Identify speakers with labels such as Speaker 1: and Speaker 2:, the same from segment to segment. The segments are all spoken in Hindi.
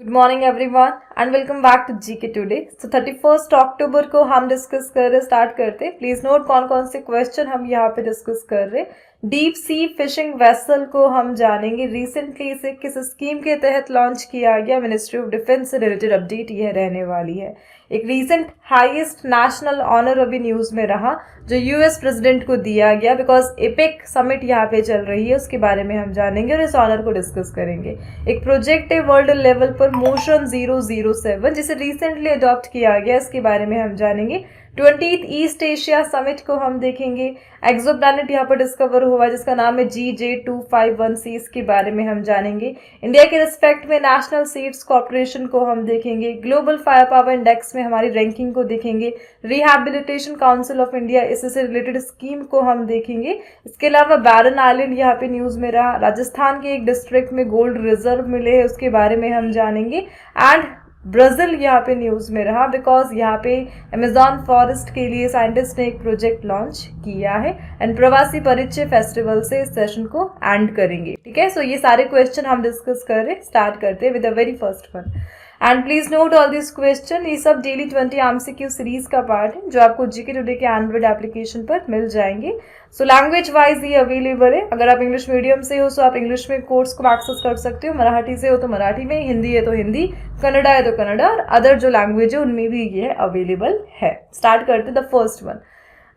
Speaker 1: Good morning everyone and welcome back to GK today. तो 31 अक्टूबर को हम डिस्कस कर रहे स्टार्ट करते। प्लीज नोट कौन कौन से क्वेश्चन हम यहाँ पे डिस्कस कर रहे। डीप सी फिशिंग वेसल को हम जानेंगे, रिसेंटली इसे किस स्कीम के तहत लॉन्च किया गया, मिनिस्ट्री ऑफ डिफेंस से रिलेटेड अपडेट यह रहने वाली है। एक रीसेंट हाईएस्ट नेशनल ऑनर अभी न्यूज में रहा जो यूएस प्रेसिडेंट को दिया गया, बिकॉज एपेक समिट यहाँ पे चल रही है, उसके बारे में हम जानेंगे और इस ऑनर को डिस्कस करेंगे। एक प्रोजेक्ट है वर्ल्ड लेवल पर मोशन 007 जिसे रिसेंटली अडॉप्ट किया गया, इसके बारे में हम जानेंगे। 20th ईस्ट एशिया समिट को हम देखेंगे। एक्सो प्लैनेट यहाँ पर डिस्कवर हुआ जिसका नाम है GJ251c, इसके बारे में हम जानेंगे। इंडिया के रिस्पेक्ट में नेशनल सीड्स कॉर्पोरेशन को हम देखेंगे। ग्लोबल फायर पावर इंडेक्स में हमारी रैंकिंग को देखेंगे। रिहैबिलिटेशन काउंसिल ऑफ इंडिया इससे रिलेटेड स्कीम को हम देखेंगे। इसके अलावा बैरन आइलैंड यहाँ पे न्यूज में रहा, राजस्थान के एक डिस्ट्रिक्ट में गोल्ड रिजर्व मिले हैं, उसके बारे में हम जानेंगे। एंड ब्राजील यहाँ पे न्यूज में रहा बिकॉज यहाँ पे अमेजॉन फॉरेस्ट के लिए साइंटिस्ट ने एक प्रोजेक्ट लॉन्च किया है। एंड प्रवासी परिचय फेस्टिवल से इस सेशन को एंड करेंगे। ठीक है, सो ये सारे क्वेश्चन हम डिस्कस कर रहे, स्टार्ट करते हैं with the very first one. And please note all this question, ये सब डेली 20 एमसीक्यू सीरीज का पार्ट है जो आपको जीके टुडे के एंड्रॉइड एप्लीकेशन पर मिल जाएंगे। सो लैंग्वेज वाइज ये अवेलेबल है। अगर आप इंग्लिश मीडियम से हो तो आप इंग्लिश में कोर्स को एक्सेस कर सकते हो, मराठी से हो तो मराठी में, हिंदी है तो हिंदी, कन्नड़ा है तो कन्नड़ा, और अदर जो लैंग्वेज है उनमें भी ये अवेलेबल है। स्टार्ट करते the first one.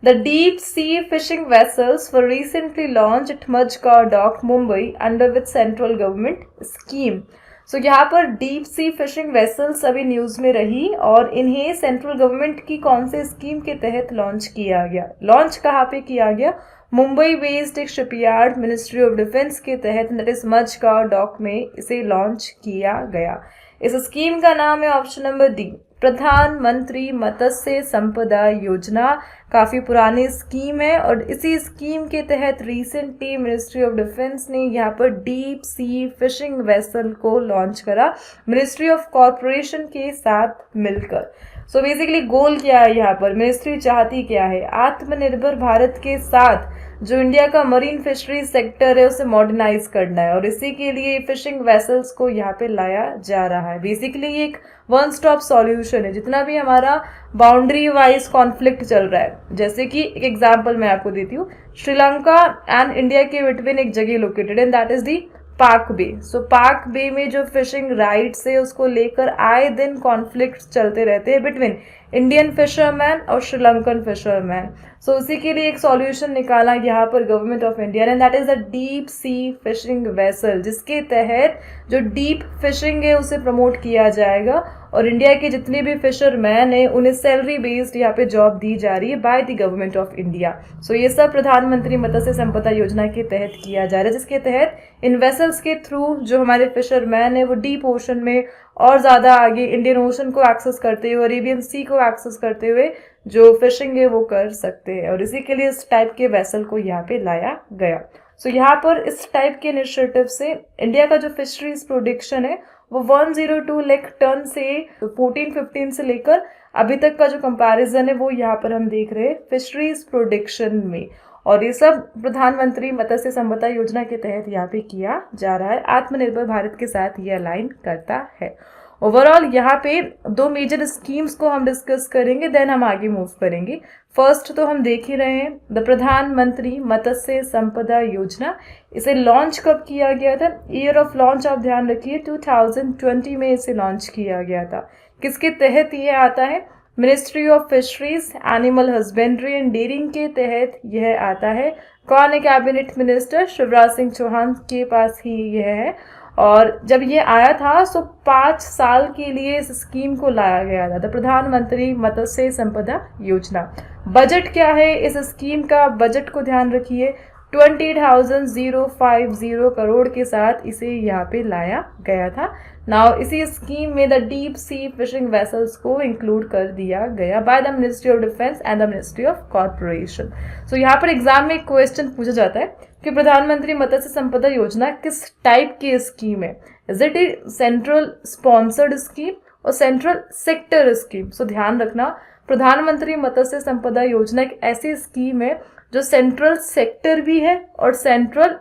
Speaker 1: The deep sea fishing vessels were recently launched at Majgaon Dock, Mumbai under which central government scheme? So यहाँ पर डीप सी फिशिंग वेसल्स अभी न्यूज में रही और इन्हें सेंट्रल गवर्नमेंट की कौन से स्कीम के तहत लॉन्च किया गया। लॉन्च कहाँ पे किया गया? मुंबई बेस्ड एक शिपयार्ड मिनिस्ट्री ऑफ डिफेंस के तहत, दैट इज मजगांव डॉक में इसे लॉन्च किया गया। इस स्कीम का नाम है ऑप्शन नंबर डी, प्रधानमंत्री मत्स्य संपदा योजना। काफी पुरानी स्कीम है और इसी स्कीम के तहत रिसेंटली मिनिस्ट्री ऑफ डिफेंस ने यहाँ पर डीप सी फिशिंग वेसल को लॉन्च करा मिनिस्ट्री ऑफ कॉर्पोरेशन के साथ मिलकर। सो बेसिकली गोल क्या है यहाँ पर, मिनिस्ट्री चाहती क्या है? आत्मनिर्भर भारत के साथ जो इंडिया का मरीन फिशरीज सेक्टर है उसे मॉडर्नाइज करना है और इसी के लिए फिशिंग वेसल्स को यहाँ पे लाया जा रहा है। बेसिकली ये एक वन स्टॉप सॉल्यूशन है। जितना भी हमारा बाउंड्री वाइज कॉन्फ्लिक्ट चल रहा है, जैसे कि एक एग्जांपल मैं आपको देती हूँ, श्रीलंका एंड इंडिया के बिटवीन एक जगह located and that is the पाक बे। सो पाक बे में जो फिशिंग राइट्स है उसको लेकर आए दिन कॉन्फ्लिक्ट चलते रहते हैं बिटवीन इंडियन फिशरमैन और श्रीलंकन फिशरमैन। सो उसी के लिए एक सॉल्यूशन निकाला यहाँ पर government of India and that is the deep sea fishing vessel, जिसके तहत जो डीप फिशिंग है उसे प्रमोट किया जाएगा और इंडिया के जितने भी फिशरमैन हैं उन्हें सैलरी बेस्ड यहाँ पे जॉब दी जा रही है by the government of India. So ये सब प्रधानमंत्री मत्स्य संपदा योजना के तहत किया जा रहा है, जिसके तहत इन वेसल्स के थ्रू जो हमारे फिशरमैन है वो डीप ओशन में और ज्यादा आगे इंडियन ओशन को एक्सेस करते हुए, अरेबियन सी को एक्सेस करते हुए जो फिशिंग है वो कर सकते हैं और इसी के लिए इस टाइप के वेसल को यहाँ पे लाया गया। सो यहाँ पर इस टाइप के इनिशिएटिव से इंडिया का जो फिशरीज प्रोडक्शन है वो 102 लाख टन से 14-15 से लेकर अभी तक का जो कंपैरिजन है वो यहाँ पर हम देख रहे हैं फिशरीज प्रोडक्शन में, और ये सब प्रधानमंत्री मत्स्य संपदा योजना के तहत यहाँ पे किया जा रहा है। आत्मनिर्भर भारत के साथ ये अलाइन करता है। ओवरऑल यहाँ पे दो मेजर स्कीम्स को हम डिस्कस करेंगे, देन हम आगे मूव करेंगे। फर्स्ट तो हम देख ही रहे हैं द प्रधानमंत्री मत्स्य संपदा योजना। इसे लॉन्च कब किया गया था? ईयर ऑफ लॉन्च आप ध्यान रखिए 2020 में इसे लॉन्च किया गया था। किसके तहत ये आता है? Ministry of fisheries, animal husbandry and dairying के तहत यह आता है। कौन है कैबिनेट मिनिस्टर? शिवराज सिंह चौहान के पास ही यह है। और जब ये आया था तो 5 साल के लिए इस स्कीम को लाया गया था, द प्रधानमंत्री मत्स्य संपदा योजना। बजट क्या है इस स्कीम का? बजट को ध्यान रखिए 20,050 करोड़ के साथ इसे यहाँ पे लाया गया था। नाउ इसी स्कीम में the deep sea fishing vessels को इंक्लूड कर दिया गया by the ministry of defence and the ministry of corporation. So यहाँ पर एग्जाम में एक क्वेश्चन पूछा जाता है कि प्रधानमंत्री मत्स्य संपदा योजना किस टाइप की स्कीम है? Is it A central sponsored scheme और सेंट्रल सेक्टर स्कीम? सो ध्यान रखना, प्रधानमंत्री मत्स्य संपदा योजना एक ऐसी स्कीम है जो सेंट्रल सेक्टर भी है और सेंट्रल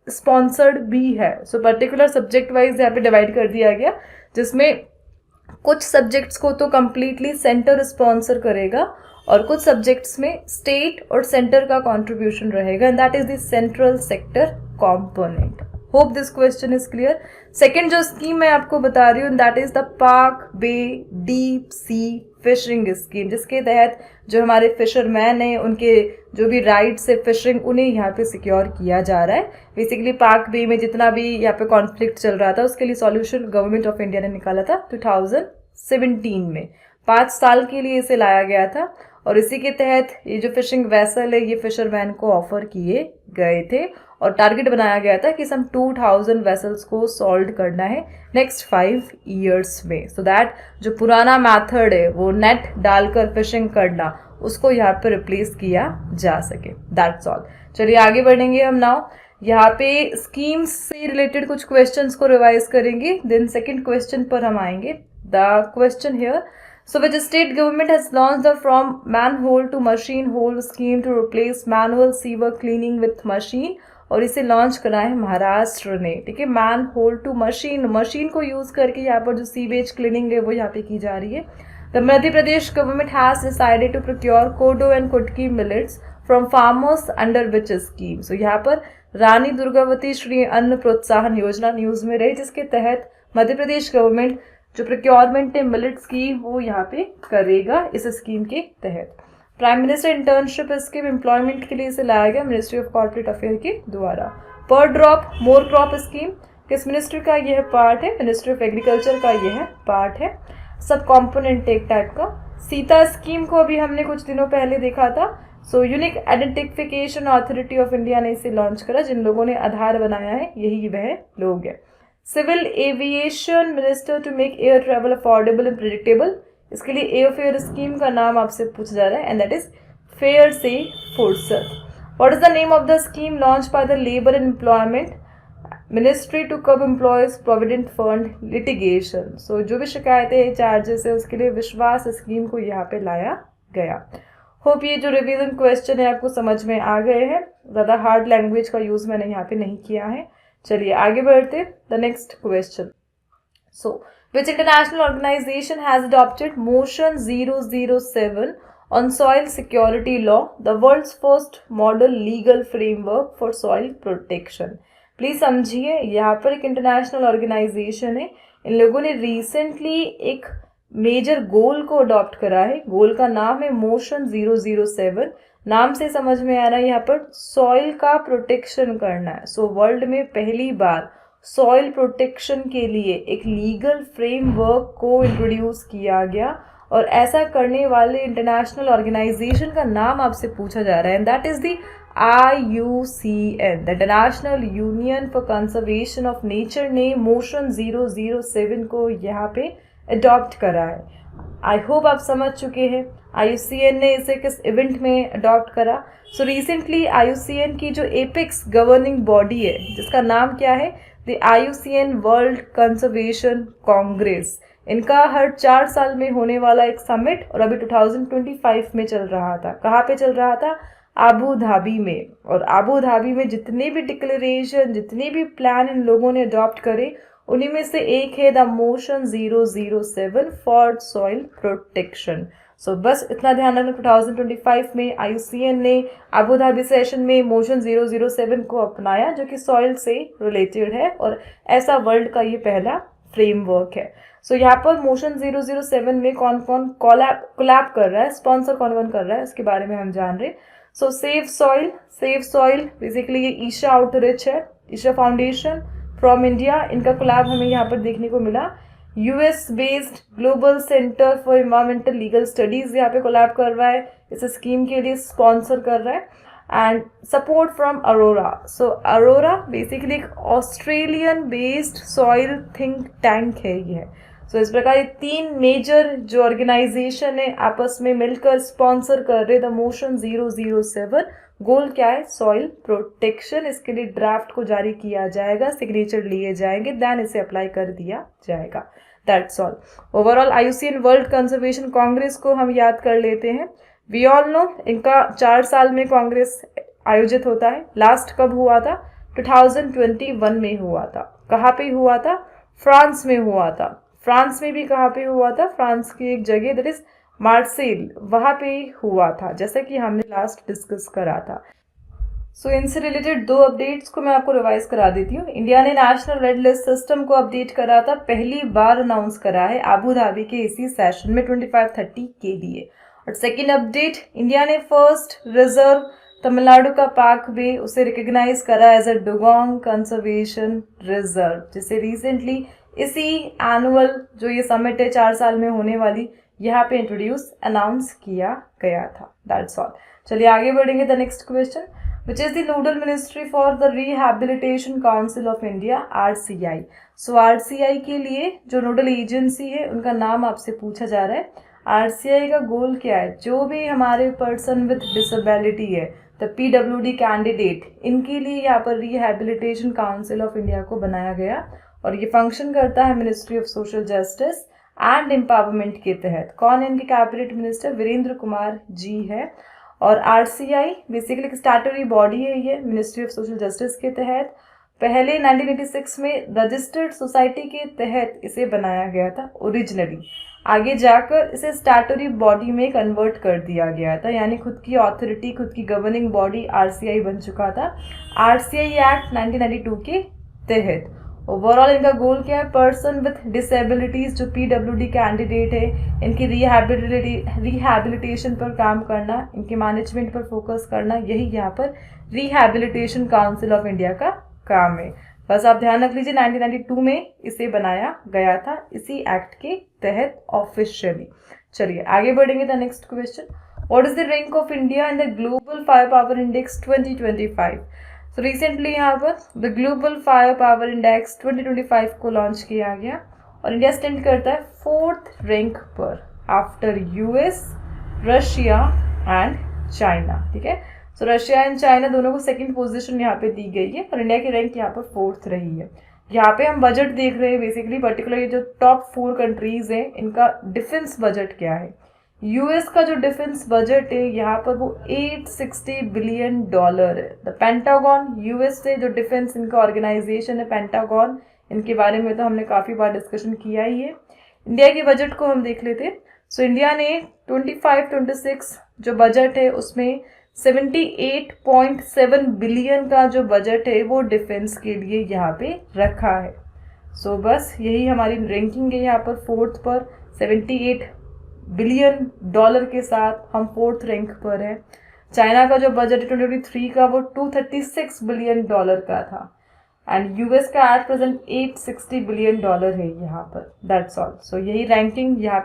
Speaker 1: स्पॉन्सर्ड भी है। सो पर्टिकुलर सब्जेक्ट वाइज यहाँ पे डिवाइड कर दिया गया। जिसमें कुछ सब्जेक्ट्स को तो कम्प्लीटली सेंटर स्पॉन्सर करेगा और कुछ सब्जेक्ट्स में स्टेट और सेंटर का कंट्रीब्यूशन रहेगा, and that is the central sector component. Hope this question is clear. Second जो स्कीम मैं आपको बता रही हूँ दैट इज द पाक बे डीप सी फिशिंग स्कीम, जिसके तहत जो हमारे फिशरमैन हैं उनके जो भी राइट्स है फिशरिंग उन्हें यहाँ पे सिक्योर किया जा रहा है। बेसिकली पाक बे में जितना भी यहाँ पे कॉन्फ्लिक्ट चल रहा था उसके लिए सॉल्यूशन गवर्नमेंट ऑफ इंडिया ने निकाला था 2017 में। 5 साल के लिए इसे लाया गया था और इसी के तहत ये जो फिशिंग वेसल है ये फिशरमैन को ऑफर किए गए थे और टारगेट बनाया गया था कि सम 2000 वेसल्स को सॉल्व करना है नेक्स्ट 5 ईयर्स में, सो दैट जो पुराना मेथड है वो नेट डालकर फिशिंग करना उसको यहाँ पे रिप्लेस किया जा सके। That's all. चलिए आगे बढ़ेंगे हम नाउ। यहाँ पे स्कीम्स से रिलेटेड कुछ क्वेश्चंस को रिवाइज करेंगे, देन सेकंड क्वेश्चन पर हम आएंगे। The question here, so which state government has launched the from manhole to machine hole scheme to replace manual sewer cleaning with machine, और इसे लॉन्च करा है महाराष्ट्र ने। ठीक है, man hole to machine, machine को यूज करके यहाँ पर जो सीवेज क्लीनिंग है वो यहाँ पे की जा रही है। The Madhya Pradesh government has decided to procure kodo and kutki millets from farmers under which scheme. So यहाँ पर रानी दुर्गावती श्री अन्न प्रोत्साहन योजना न्यूज में रही, जिसके तहत मध्य प्रदेश गवर्नमेंट जो प्रोक्योरमेंट है मिलेट्स की वो यहाँ पे करेगा इस स्कीम के तहत। Prime minister internship scheme employment के लिए इसे लाया गया मिनिस्ट्री ऑफ कॉर्पोरेट अफेयर के द्वारा। पर ड्रॉप मोर क्रॉप स्कीम किस मिनिस्ट्री का यह पार्ट है? मिनिस्ट्री ऑफ एग्रीकल्चर का यह पार्ट है, सब कॉम्पोनेंट एक टाइप का। सीता स्कीम को अभी हमने कुछ दिनों पहले देखा था। So unique identification authority of India ने इसे लॉन्च करा, जिन लोगों ने आधार बनाया है यही वह लोग हैं। Civil aviation minister to make air travel affordable and predictable, इसके लिए एयरफेयर स्कीम का नाम आपसे पूछा जा रहा है, एंड दैट इज फेयर से फुर्सत। What is the name of the scheme launch by the labour and employment ministry to curb employees provident fund litigation. So जो भी शिकायतें चार्जेस है उसके लिए विश्वास स्कीम को यहाँ पे लाया गया। होप ये जो रिवीजन क्वेश्चन है आपको समझ में आ गए हैं, ज़्यादा हार्ड लैंग्वेज का यूज़ मैंने यहाँ पे नहीं किया है। चलिए आगे बढ़ते, the next question. So which international organisation has adopted motion 007 on soil security law, the world's first model legal framework for soil protection. Please समझिए, यहाँ पर एक इंटरनेशनल ऑर्गेनाइजेशन है, इन लोगों ने रिसेंटली एक मेजर गोल को अडॉप्ट करा है। गोल का नाम है मोशन 007। नाम से समझ में आ रहा है यहाँ पर सॉइल का प्रोटेक्शन करना है। सो वर्ल्ड में पहली बार सॉइल प्रोटेक्शन के लिए एक लीगल फ्रेमवर्क को इंट्रोड्यूस किया गया, और ऐसा करने वाले इंटरनेशनल ऑर्गेनाइजेशन का नाम आपसे पूछा जा रहा है, and that is the IUCN, the international union for conservation of nature, ने मोशन 007 को यहाँ पे अडॉप्ट करा है। आई होप आप समझ चुके हैं IUCN ने इसे किस इवेंट में अडॉप्ट करा। सो रिसेंटली IUCN की जो एपेक्स गवर्निंग बॉडी है जिसका नाम क्या है, the IUCN world conservation Congress, इनका हर 4 साल में होने वाला एक समिट, और अभी 2025 में चल रहा था। कहाँ पे चल रहा था? आबू धाबी में। और आबू धाबी में जितने भी डिक्लेरेशन, जितने भी प्लान इन लोगों ने अडॉप्ट करे, उन्हीं में से एक है the motion 007 for soil protection. So बस इतना ध्यान रखना, 2025 में IUCN ने आबू धाबी सेशन में मोशन 007 को अपनाया, जो कि सॉइल से रिलेटेड है, और ऐसा वर्ल्ड का ये पहला फ्रेमवर्क है। सो यहाँ पर मोशन 007 में कौन कौन कोलैब कर रहा है, स्पॉन्सर कौन कौन कर रहा है, इसके बारे में हम जान रहे। सो सेव सॉइल बेसिकली ये ईशा आउटरीच है, ईशा फाउंडेशन फ्रॉम इंडिया, इनका कोलैब हमें यहाँ पर देखने को मिला। US based global centre for environmental legal studies यहाँ पे कोलैब कर रहा है, इस स्कीम के लिए स्पॉन्सर कर रहा है। And support from Aurora. So Aurora basically एक Australian based soil think tank है ये। सो इस प्रकार ये 3 मेजर जो ऑर्गेनाइजेशन है आपस में मिलकर स्पॉन्सर कर रहे द मोशन 007। गोल क्या है? Soil protection. इसके लिए ड्राफ्ट को जारी किया जाएगा, सिग्नेचर लिए जाएंगे, देन इसे अप्लाई कर दिया जाएगा। That's all. Overall IUCN world conservation Congress को हम याद कर लेते हैं। वी ऑल नो इनका 4 साल में कांग्रेस आयोजित होता है। लास्ट कब हुआ था? 2021 में हुआ था। कहाँ पे हुआ था? फ्रांस में हुआ था। फ्रांस में भी कहाँ पे हुआ था, फ्रांस की एक जगह दैट इज मार्सेल, वहाँ पे हुआ था, जैसा कि हमने लास्ट डिस्कस करा था। सो इनसे रिलेटेड दो अपडेट्स को मैं आपको रिवाइज करा देती हूँ। इंडिया ने नेशनल रेड लिस्ट सिस्टम को अपडेट करा था, पहली बार अनाउंस करा है अबू धाबी के इसी सेशन में 25-30 के लिए। और सेकेंड अपडेट, इंडिया ने फर्स्ट रिजर्व तमिलनाडु का पाक वे उसे रिकग्नाइज करा as a dugong conservation reserve, जिसे रिसेंटली इसी एनुअल जो ये समिट है 4 साल में होने वाली, यहाँ पे इंट्रोड्यूस अनाउंस किया गया था। That's all. चलिए आगे बढ़ेंगे। The next question, which is the nodal ministry for the Rehabilitation Council of India, RCI. So RCI के लिए जो नोडल एजेंसी है उनका नाम आपसे पूछा जा रहा है। RCI का गोल क्या है, जो भी हमारे पर्सन विद डिसेबिलिटी है, द PWD कैंडिडेट, इनके लिए यहाँ पर रिहेबिलिटेशन काउंसिल ऑफ इंडिया को बनाया गया और ये फंक्शन करता है ministry of social justice and empowerment के तहत। कौन है इनके कैबिनेट मिनिस्टर, वीरेंद्र कुमार जी है। और RCI बेसिकली एक स्टैट्यूटरी बॉडी है, ये मिनिस्ट्री ऑफ सोशल जस्टिस के तहत पहले 1986 में रजिस्टर्ड सोसाइटी के तहत इसे बनाया गया था ओरिजिनली। आगे जाकर इसे स्टैट्यूटरी बॉडी में कन्वर्ट कर दिया गया था, यानी खुद की ऑथोरिटी, खुद की गवर्निंग बॉडी RCI बन चुका था RCI एक्ट 1992 के तहत। ओवरऑल इनका गोल क्या है, पर्सन विथ डिसेबिलिटीज जो PWD कैंडिडेट है, इनकी रिहैबिलिटेशन पर काम करना, इनके मैनेजमेंट पर फोकस करना, यही यहाँ पर रिहैबिलिटेशन काउंसिल ऑफ इंडिया का काम है। बस आप ध्यान रख लीजिए 1992 में इसे बनाया गया था इसी एक्ट के तहत ऑफिशियली। चलिए आगे बढ़ेंगे। The next question, what is the rank of India in the global fire power index 2025? तो रिसेंटली यहाँ पर the global fire power index 2025 को लॉन्च किया गया और इंडिया स्टैंड करता है 4th रैंक पर after US, Russia and China. ठीक है, सो रशिया एंड चाइना दोनों को सेकंड पोजीशन यहाँ पे दी गई है और इंडिया की रैंक यहाँ पर 4th रही है। यहाँ पे हम बजट देख रहे हैं, बेसिकली पर्टिकुलर जो टॉप 4 कंट्रीज हैं इनका डिफेंस बजट क्या है। US का जो डिफेंस बजट है यहाँ पर वो $860 बिलियन है। द पेंटागन, US से जो डिफेंस इनका ऑर्गेनाइजेशन है पेंटागन, इनके बारे में तो हमने काफ़ी बार डिस्कशन किया ही है। इंडिया के बजट को हम देख लेते हैं। सो इंडिया ने 25-26 जो बजट है उसमें 78.7 बिलियन का जो बजट है वो डिफेंस के लिए यहाँ पे रखा है। सो बस यही हमारी रैंकिंग है, यहाँ पर 4th पर 78 बिलियन डॉलर के साथ हम 4th रैंक पर है। चाइना का जो बजट है 2023 का वो $236 बिलियन का था एंड US का एट प्रेजेंट $860 बिलियन है यहाँ पर। That's all. सो यही रैंकिंग यहाँ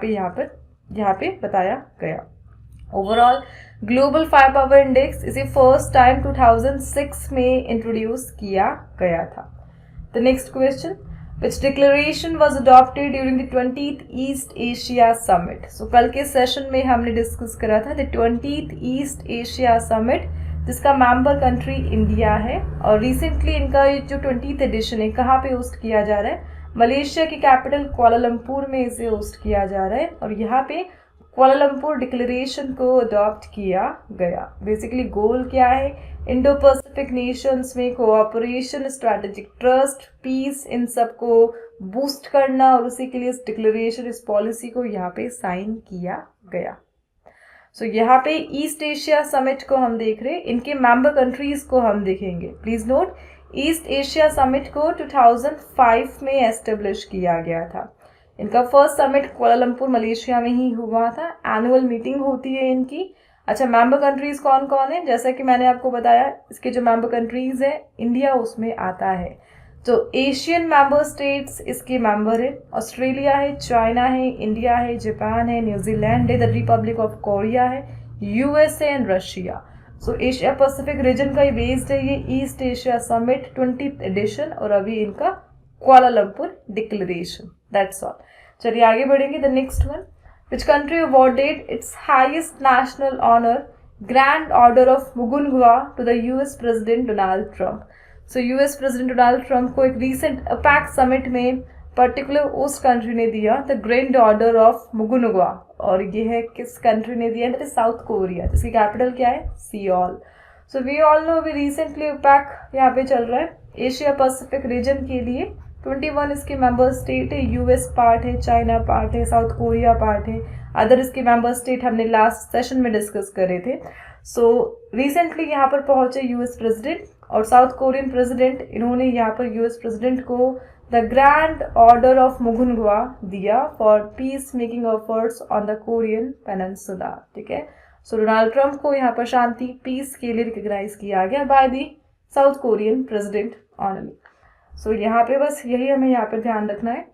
Speaker 1: पे बताया गया। Overall global fire power index इसे फर्स्ट टाइम 2006 में इंट्रोड्यूस किया गया था। The next question, which declaration was adopted during the 20th East Asia Summit? So कल के सेशन में हमने डिस्कस करा था the 20th East Asia Summit, जिसका मेंबर कंट्री इंडिया है और रिसेंटली इनका जो 20th एडिशन है कहाँ पे होस्ट किया जा रहा है, मलेशिया की कैपिटल कुआलालंपुर में इसे होस्ट किया जा रहा है और यहाँ पे कुआलालंपुर डिक्लेरेशन को अडॉप्ट किया गया। बेसिकली गोल क्या है, इंडो पैसिफिक नेशंस में कोऑपरेशन, स्ट्रैटेजिक ट्रस्ट, पीस, इन सब को बूस्ट करना और उसी के लिए इस डिक्लेरेशन, इस पॉलिसी को यहाँ पे साइन किया गया। सो यहाँ पे ईस्ट एशिया समिट को हम देख रहे हैं, इनके मेंबर कंट्रीज को हम देखेंगे। Please note, east Asia summit को 2005 में एस्टेब्लिश किया गया था। इनका फर्स्ट समिट कुआलालंपुर मलेशिया में ही हुआ था, एनुअल मीटिंग होती है इनकी। अच्छा, मेंबर कंट्रीज कौन कौन है, जैसा कि मैंने आपको बताया इसके जो मेंबर कंट्रीज है इंडिया उसमें आता है। तो एशियन मेंबर स्टेट्स इसके मेंबर है, ऑस्ट्रेलिया है, चाइना है, इंडिया है, जापान है, न्यूजीलैंड है, द रिपब्लिक ऑफ कोरिया है, USA and Russia. So Asia Pacific region का ही बेस्ड है ये east Asia summit 20th addition और अभी इनका कुआलालंपुर डिक्लेरेशन। That's all. चलिए आगे बढ़ेंगे। The next one, which country awarded its highest national honor, Grand Order of Mugunghwa, to the US President Donald Trump? So US President Donald Trump को एक recent APEC summit में पर्टिकुलर उस कंट्री ने दिया the grand order of Mugunghwa और ये है किस कंट्री ने दिया, दैट इज साउथ कोरिया, जिसकी कैपिटल क्या है, Seoul. So we all know अभी रिसेंटली APEC यहाँ पे चल रहा है एशिया पैसिफिक रीजन के लिए 21 इसके मेंबर स्टेट है, यूएस पार्ट है, चाइना पार्ट है, साउथ कोरिया पार्ट है, अदर इसके मेंबर स्टेट हमने लास्ट सेशन में डिस्कस करे थे। सो रिसेंटली यहाँ पर पहुंचे यूएस प्रेसिडेंट और साउथ कोरियन प्रेसिडेंट, इन्होंने यहाँ पर यूएस प्रेसिडेंट को द ग्रैंड ऑर्डर ऑफ मुगुनगवा दिया for piece making efforts on the Korean peninsula. ठीक है, सो डोनाल्ड ट्रंप को यहाँ पर शांति पीस के लिए रिकॉग्नाइज किया गया by the South Korean president only. So यहाँ पे बस यही हमें यहाँ पे ध्यान रखना है,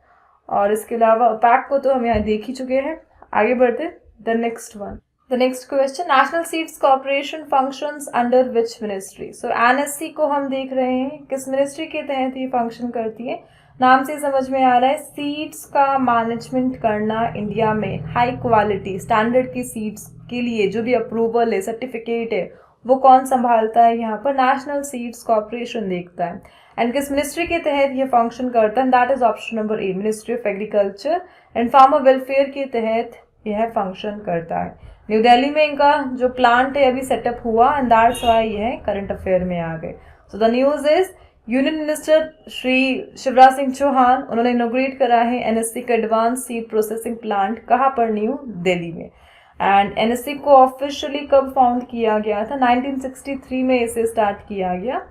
Speaker 1: और इसके अलावा पैक को तो हम यहाँ देख ही चुके हैं। आगे बढ़ते the next one. The next question, national seeds corporation functions under which ministry. So NSC को हम देख रहे हैं किस मिनिस्ट्री के तहत ये फंक्शन करती है। नाम से समझ में आ रहा है सीड्स का मैनेजमेंट करना इंडिया में, हाई क्वालिटी स्टैंडर्ड की सीड्स के लिए जो भी अप्रूवल है, सर्टिफिकेट है, वो कौन संभालता है, यहाँ पर नेशनल सीड्स कॉर्पोरेशन देखता है। एंड किस मिनिस्ट्री के तहत ये फंक्शन करता है, that is option number A, ministry of agriculture and farmer welfare के तहत यह फंक्शन करता है। न्यू दिल्ली में इनका जो प्लांट है अभी सेटअप हुआ, एंड दैट्स व्हाई यह करंट अफेयर में आ गए। So the news is union minister Shri Shivraj Singh Chouhan, उन्होंने इनोग्रेट करा है एनएससी का एडवांस सीड प्रोसेसिंग प्लांट, कहाँ पर, न्यू दिल्ली में। एंड एनएससी को ऑफिशियली कब फाउंड किया गया था, 1963 में इसे स्टार्ट किया गया।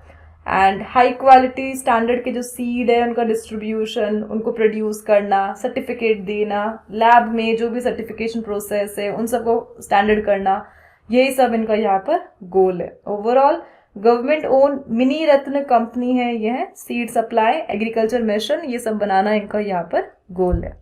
Speaker 1: एंड हाई क्वालिटी स्टैंडर्ड के जो सीड है उनका डिस्ट्रीब्यूशन, उनको प्रोड्यूस करना, सर्टिफिकेट देना, लैब में जो भी सर्टिफिकेशन प्रोसेस है उन सबको स्टैंडर्ड करना, यही सब इनका यहाँ पर गोल है। ओवरऑल गवर्नमेंट ओन मिनी रत्न कंपनी है यह, सीड सप्लाई, एग्रीकल्चर मिशन, ये सब बनाना इनका यहाँ पर गोल है।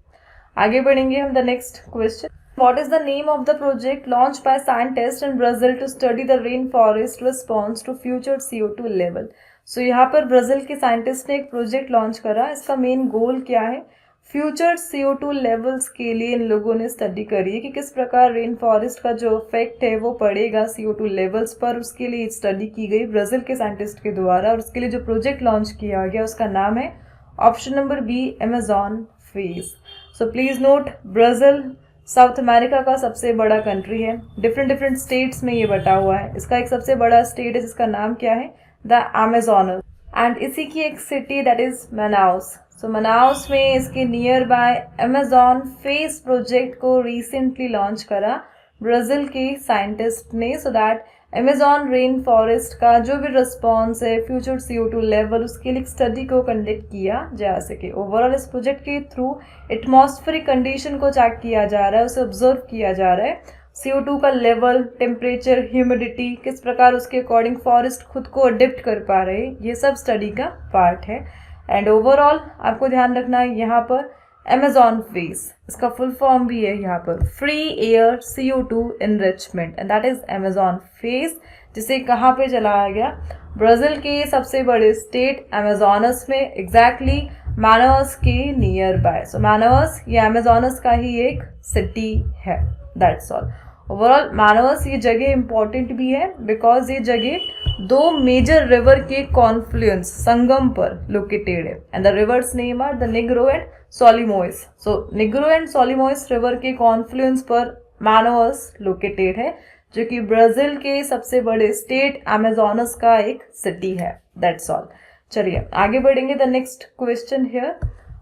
Speaker 1: आगे बढ़ेंगे हम the next question. What is the name of the project launched by scientists in Brazil to study the rainforest response to future CO2 level? So यहाँ पर ब्राज़ील के साइंटिस्ट ने एक प्रोजेक्ट लॉन्च करा। इसका मेन गोल क्या है, फ्यूचर CO2 लेवल्स के लिए इन लोगों ने स्टडी करी है कि किस प्रकार रेन फॉरेस्ट का जो इफेक्ट है वो पड़ेगा CO2 लेवल्स पर। उसके लिए स्टडी की गई ब्राज़ील के साइंटिस्ट के द्वारा, और उसके लिए जो प्रोजेक्ट लॉन्च किया गया उसका नाम है option number B, Amazon face. So please note, Brazil South America का सबसे बड़ा कंट्री है, डिफरेंट स्टेट्स में ये बटा हुआ है। इसका एक सबसे बड़ा स्टेट है जिसका नाम क्या है, द अमेजोनस, एंड इसी की एक सिटी दैट इज मनाउस। सो मनाउस में इसके near by Amazon face project को रिसेंटली लॉन्च करा ब्राज़ील के साइंटिस्ट ने, so that Amazon rain forest का जो भी रिस्पॉन्स है फ्यूचर CO2 लेवल, उसके लिए स्टडी को कंडक्ट किया जा सके। ओवरऑल इस प्रोजेक्ट के थ्रू एटमॉस्फेरिक कंडीशन को चेक किया जा रहा है, उसे ऑब्जर्व किया जा रहा है, CO2 का लेवल, टेम्परेचर, ह्यूमिडिटी, किस प्रकार उसके अकॉर्डिंग फॉरेस्ट खुद को अडेप्ट कर पा रहे हैं, ये सब स्टडी का पार्ट है। एंड ओवरऑल आपको ध्यान रखना है यहाँ पर अमेजॉन फेस, इसका फुल फॉर्म भी है यहाँ पर, free air CO2 enrichment, and that is Amazon face, जिसे कहाँ पे चलाया गया, ब्राज़ील के सबसे बड़े स्टेट अमेजोनस में, एग्जैक्टली मानाउस के नियर बाय। सो मानाउस ये अमेजोनस का ही एक सिटी है, दैट्स ऑल। ओवरऑल मानाउस ये जगह इंपॉर्टेंट भी है बिकॉज ये जगह दो मेजर रिवर के कॉन्फ्लुएंस, संगम पर लोकेटेड है, and the rivers name are the Negro and Solimoes. So Negro and Solimoes river के कॉन्फ्लुएंस पर मानाउस लोकेटेड है, जो कि ब्राज़ील के सबसे बड़े स्टेट अमेजोनस का एक सिटी है, दैट्स ऑल। चलिए आगे बढ़ेंगे। The next question here,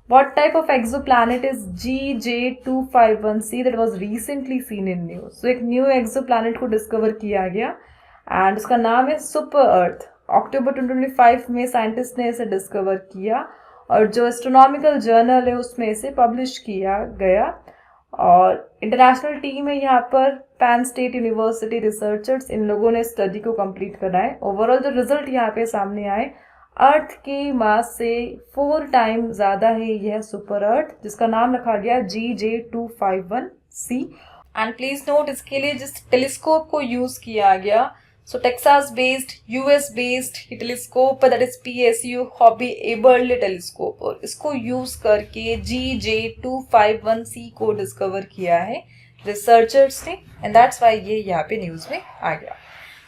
Speaker 1: what type of exoplanet is GJ251c that was recently seen in news? So एक न्यू exoplanet को डिस्कवर किया गया एंड उसका नाम है सुपर अर्थ। अक्टूबर 2025 में साइंटिस्ट ने इसे डिस्कवर किया और जो एस्ट्रोनॉमिकल जर्नल है उसमें इसे पब्लिश किया गया, और इंटरनेशनल टीम है यहाँ पर, पैन स्टेट यूनिवर्सिटी रिसर्चर्स, इन लोगों ने स्टडी को कंप्लीट करा है। ओवरऑल जो रिजल्ट यहाँ पे सामने आए, अर्थ की मास से 4 टाइम ज़्यादा है यह सुपर अर्थ, जिसका नाम रखा गया GJ251c। एंड प्लीज नोट, इसके लिए जिस टेलीस्कोप को यूज किया गया, so Texas based, US based ये telescope that is PSU Hobby Eberly telescope, और इसको यूज करके GJ251c को डिस्कवर किया है रिसर्चर्स ने, एंड दैट्स व्हाई ये यहाँ पे न्यूज में आ गया।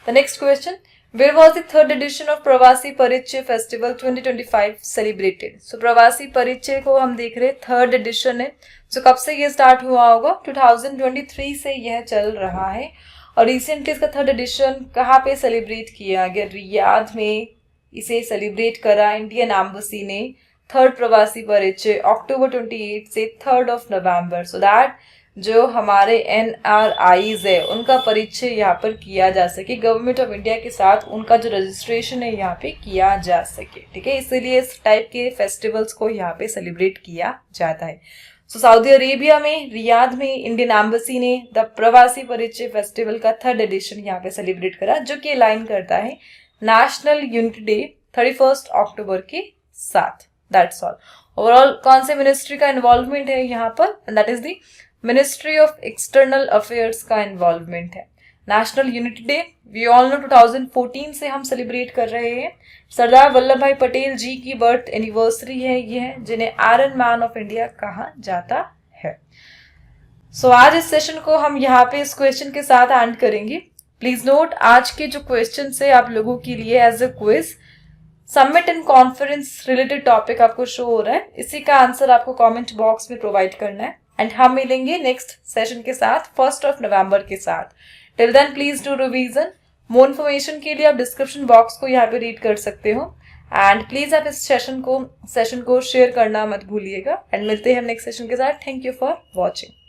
Speaker 1: The next question, Where was the third edition of प्रवासी परिचय फेस्टिवल 2025 celebrated? So प्रवासी परिचय को हम देख रहे, थर्ड एडिशन है। So कब से ये स्टार्ट हुआ होगा? 2023 से यह चल रहा है, और रिसेंटली इसका थर्ड एडिशन कहाँ पे सेलिब्रेट किया गया? रियाद में इसे सेलिब्रेट करा इंडियन एम्बेसी ने, थर्ड प्रवासी परिचय अक्टूबर 28 से 3 नवंबर, सो दैट जो हमारे NRIs है उनका परिचय यहाँ पर किया जा सके, गवर्नमेंट ऑफ इंडिया के साथ उनका जो रजिस्ट्रेशन है यहाँ पे किया जा सके। ठीक है, इसीलिए इस टाइप के फेस्टिवल्स को यहाँ पे सेलिब्रेट किया जाता है। सो सऊदी अरेबिया में रियाद में इंडियन एम्बेसी ने द प्रवासी परिचय फेस्टिवल का 3rd एडिशन यहाँ पे सेलिब्रेट करा, जो कि अलाइन करता है नेशनल यूनिटी डे 31 अक्टूबर के साथ। That's all. ओवरऑल कौन से मिनिस्ट्री का इन्वॉल्वमेंट है यहाँ पर? That is the ministry of external affairs का इन्वॉल्वमेंट है। National unity day we all know 2014 से हम सेलिब्रेट कर रहे हैं। सरदार वल्लभ भाई पटेल जी की बर्थ एनिवर्सरी है ये है, जिन्हें आयरन मैन ऑफ इंडिया कहा जाता है। सो आज इस सेशन को हम यहाँ पे इस क्वेश्चन के साथ एंड करेंगे। प्लीज नोट, आज के जो क्वेश्चन है आप लोगों के लिए as a quiz, summit and conference related topic आपको शो हो रहा है, इसी का आंसर आपको कमेंट बॉक्स में प्रोवाइड करना है। एंड हम मिलेंगे नेक्स्ट सेशन के साथ 1 नवंबर के साथ। Till then please do revision. More information के लिए आप डिस्क्रिप्शन बॉक्स को यहाँ पे रीड कर सकते हो। एंड प्लीज आप इस सेशन को शेयर करना मत भूलिएगा। एंड मिलते हैं हम नेक्स्ट सेशन के साथ। Thank you for watching.